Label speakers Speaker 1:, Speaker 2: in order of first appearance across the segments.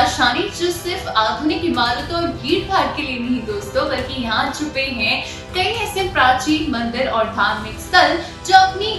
Speaker 1: राजधानी जो सिर्फ आधुनिक इमारतों और भीड़ भाड़ के लिए नहीं दोस्तों, बल्कि यहाँ छुपे हैं कई ऐसे प्राचीन मंदिर और धार्मिक स्थल जो अपनी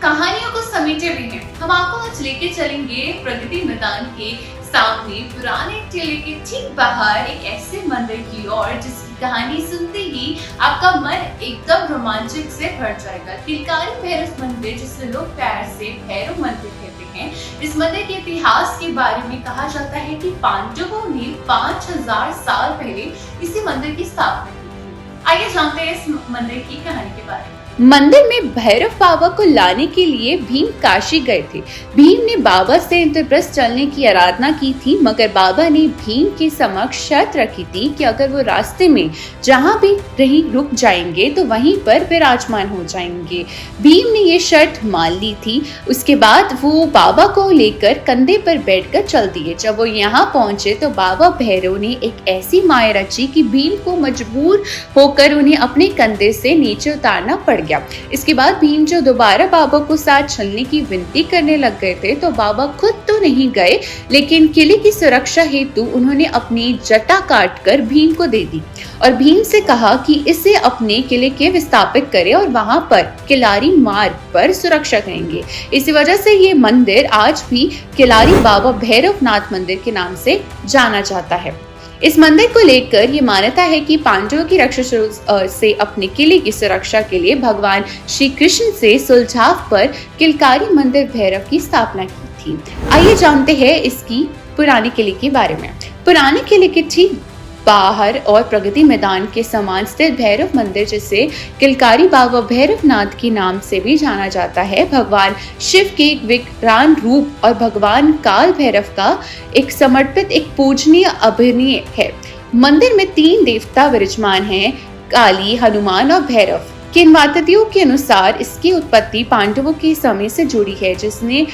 Speaker 1: कहानियों को समेटे हुए हैं। हम आपको आज लेके चलेंगे प्रगति मैदान के सामने पुराने किले के ठीक बाहर एक ऐसे मंदिर की ओर जिसकी कहानी सुनते ही आपका मन एकदम रोमांचक से भर जाएगा। किलकारी भैरव मंदिर, जिसे लोग प्यार से भैरव मंदिर कहते हैं। इस मंदिर के इतिहास के बारे में कहा जाता है कि पांडवों ने 5000 साल पहले इसी मंदिर की स्थापना की थी। आइए जानते हैं इस मंदिर की कहानी के बारे में।
Speaker 2: मंदिर में भैरव बाबा को लाने के लिए भीम काशी गए थे। भीम ने बाबा से इंद्रप्रस्थ चलने की आराधना की थी, मगर बाबा ने भीम के समक्ष शर्त रखी थी कि अगर वो रास्ते में जहाँ भी कहीं रुक जाएंगे तो वहीं पर विराजमान हो जाएंगे। भीम ने ये शर्त मान ली थी। उसके बाद वो बाबा को लेकर कंधे पर बैठकर चल दिए। जब वो यहाँ पहुंचे तो बाबा भैरव ने एक ऐसी माया रची कि भीम को मजबूर होकर उन्हें अपने कंधे से नीचे उतारना पड़ गया। इसके बाद भीम जो दोबारा बाबा को साथ चलने की विनती करने लग गए थे तो बाबा खुद तो नहीं गए, लेकिन किले की सुरक्षा हेतु उन्होंने अपनी जटा काटकर भीम को दे दी और भीम से कहा कि इसे अपने किले के विस्थापित करे और वहां पर किलारी मार्ग पर सुरक्षा करेंगे। इसी वजह से ये मंदिर आज भी किलारी बाबा भैरवनाथ मंदिर के नाम से जाना जाता है। इस मंदिर को लेकर ये मान्यता है कि पांडवों की रक्षा से अपने किले की सुरक्षा के लिए भगवान श्री कृष्ण से सुलझाव पर किलकारी मंदिर भैरव की स्थापना की थी। आइए जानते हैं इसकी पुराने किले के बारे में। पुराने किले के ठीक बाहर और प्रगति मैदान के समान स्थित भैरव मंदिर, जिसे किलकारी बाबा भैरवनाथ के नाम से भी जाना जाता है, भगवान शिव के एक विकराल रूप और भगवान काल भैरव का एक समर्पित एक पूजनीय अभिनय है। मंदिर में 3 देवता विराजमान हैं, काली, हनुमान और भैरव। किंवदंतियों के अनुसार इसकी उत्पत्ति पांडवों के समय से जुड़ी है, जिसने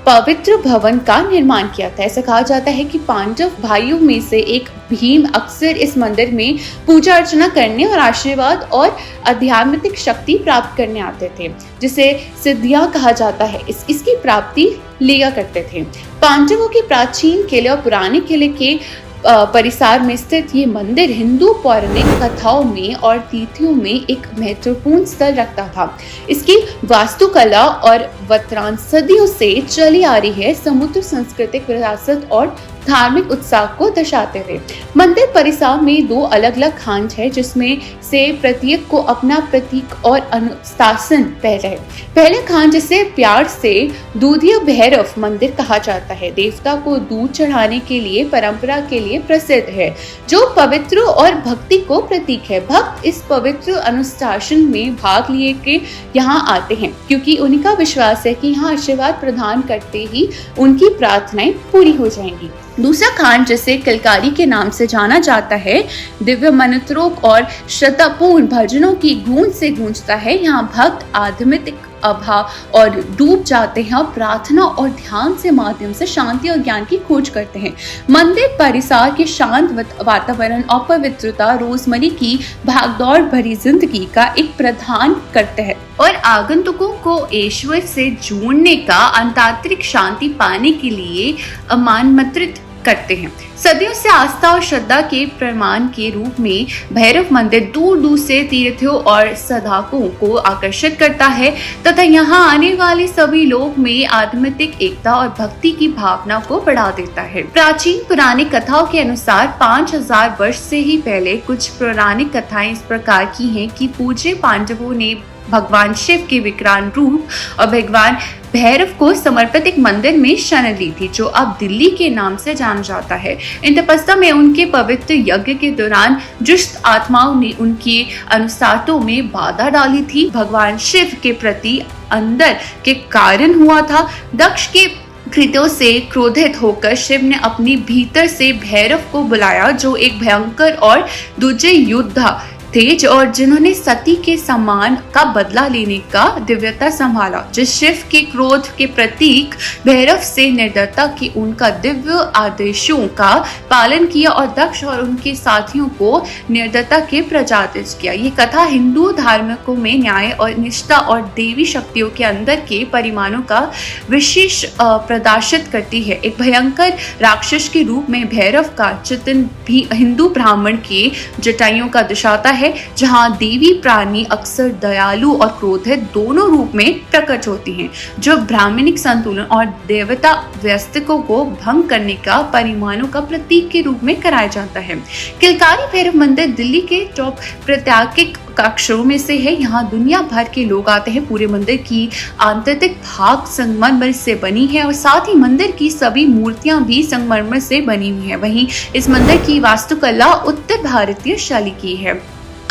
Speaker 2: पवित्र भवन का निर्माण किया था। ऐसा कहा जाता है कि पांडव भाइयों में से एक भीम अक्सर इस मंदिर में पूजा अर्चना करने और आशीर्वाद और आध्यात्मिक शक्ति प्राप्त करने आते थे, जिसे सिद्धियां कहा जाता है। इसकी प्राप्ति लिया करते थे। पांडवों के प्राचीन किले और पुराने किले के परिसर में स्थित ये मंदिर हिंदू पौराणिक कथाओं में और तिथियों में एक महत्वपूर्ण स्थल रखता था। इसकी वास्तुकला और वतरान सदियों से चली आ रही है, समुद्र सांस्कृतिक विरासत और धार्मिक उत्साह को दर्शाते हुए। मंदिर परिसर में 2 अलग अलग खांच है, जिसमें से प्रत्येक को अपना प्रतीक और अनुशासन पहले खांच, जिसे प्यार से दूधिया भैरव मंदिर कहा जाता है, देवता को दूध चढ़ाने के लिए परंपरा के लिए प्रसिद्ध है, जो पवित्र और भक्ति को प्रतीक है। भक्त इस पवित्र अनुशासन में भाग लिए के यहाँ आते हैं, क्योंकि उनका विश्वास है कि यहाँ आशीर्वाद प्रदान करते ही उनकी प्रार्थनाएं पूरी हो जाएंगी। दूसरा खान, जिसे किलकारी के नाम से जाना जाता है, दिव्य मंत्रों और श्रद्धापूर्ण भजनों की गूंज से गूंजता है। यहाँ भक्त आध्यात्मिक अभाव और डूब जाते हैं और प्रार्थना और ध्यान से माध्यम से शांति और ज्ञान की खोज करते हैं। मंदिर परिसर के शांत वातावरण और पवित्रता रोजमर्रा की भागदौड़ भरी जिंदगी का एक प्रदान करते हैं और आगंतुकों को ईश्वर से जोड़ने का आंतरिक शांति पाने के लिए आमंत्रित करते हैं। सदियों से आस्था और श्रद्धा के प्रमाण के रूप में भैरव मंदिर दूर दूर से तीर्थों और साधकों को आकर्षित करता है तथा यहाँ आने वाले सभी लोग में आध्यात्मिक एकता और भक्ति की भावना को बढ़ा देता है। प्राचीन पुरानी कथाओं के अनुसार 5000 वर्ष से ही पहले कुछ पौराणिक कथाएं इस प्रकार की हैं कि पूज्य पांडवों ने भगवान शिव के विकराल रूप और भगवान भैरव को समर्पित एक मंदिर में शरण ली थी, जो अब दिल्ली के नाम से जाना जाता है। इन तपस्या में उनके पवित्र यज्ञ के दौरान दुष्ट आत्माओं ने उनके अनुसारों में बाधा डाली थी। भगवान शिव के प्रति अंदर के कारण हुआ था। दक्ष के कृत्यों से क्रोधित होकर शिव ने अपनी भीतर से भैरव को बुलाया, जो एक भयंकर और दूजे योद्धा थे और जिन्होंने सती के सम्मान का बदला लेने का दिव्यता संभाला, जिस शिव के क्रोध के प्रतीक भैरव से निर्दयता की उनका दिव्य आदेशों का पालन किया और दक्ष और उनके साथियों को निर्दयता के प्रजातिज किया। ये कथा हिंदू धार्मिकों में न्याय और निष्ठा और देवी शक्तियों के अंदर के परिमाणों का विशेष प्रदर्शित करती है। एक भयंकर राक्षस के रूप में भैरव का चित्रण भी हिंदू ब्राह्मण के जटाइयों का दर्शाता है, जहां देवी प्राणी अक्सर दयालु और क्रोधित दोनों रूप में प्रकट होती हैं, जो ब्राह्मणिक संतुलन और देवता व्यस्तिकों को भंग करने का परिमाणों का प्रतीक के रूप में कराया जाता है। किलकारी भैरव मंदिर दिल्ली के टॉप प्रत्याकिक कक्षों में से है। यहाँ दुनिया भर के लोग आते हैं। पूरे मंदिर की आंतरिक भाग संगमरमर से बनी है और साथ ही मंदिर की सभी मूर्तियां भी संगमरमर से बनी हुई है। वहीं इस मंदिर की वास्तुकला उत्तर भारतीय शैली की है।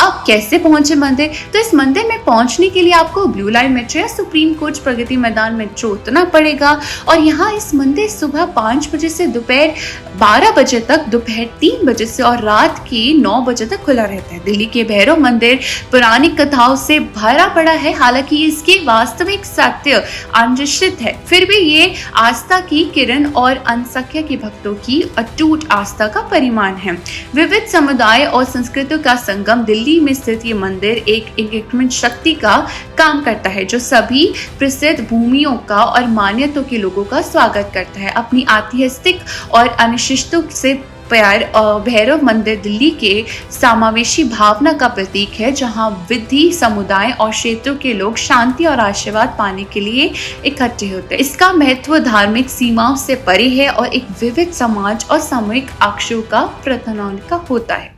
Speaker 2: अब कैसे पहुंचे मंदिर? तो इस मंदिर में पहुंचने के लिए आपको ब्लू लाइन मेट्रो या supreme coach Pragati Maidan metro उतरना पड़ेगा और यहाँ इस मंदिर सुबह 5 बजे से दोपहर 12 बजे तक, दोपहर 3 बजे से और रात के 9 बजे तक खुला रहता है। दिल्ली के भैरव मंदिर पौराणिक कथाओं से भरा पड़ा है, हालांकि इसके वास्तविक सत्य अनिश्चित है। फिर भी ये आस्था की किरण और अनसंख्य के भक्तों की अटूट आस्था का परिमाण है। विविध समुदाय और संस्कृतियों का संगम दिल्ली में स्थित ये मंदिर एक एंगेजमेंट शक्ति का काम करता है, जो सभी प्रसिद्ध भूमियों का और मान्यताओं के लोगों का स्वागत करता है। अपनी ऐतिहासिक और अनिश्चितों से प्यार भैरव मंदिर दिल्ली के समावेशी भावना का प्रतीक है, जहां विधि समुदाय और क्षेत्रों के लोग शांति और आशीर्वाद पाने के लिए इकट्ठे होते हैं। इसका महत्व धार्मिक सीमाओं से परे है और एक विविध समाज और सामूहिक आकांक्षाओं का प्रतिनिधित्व होता है।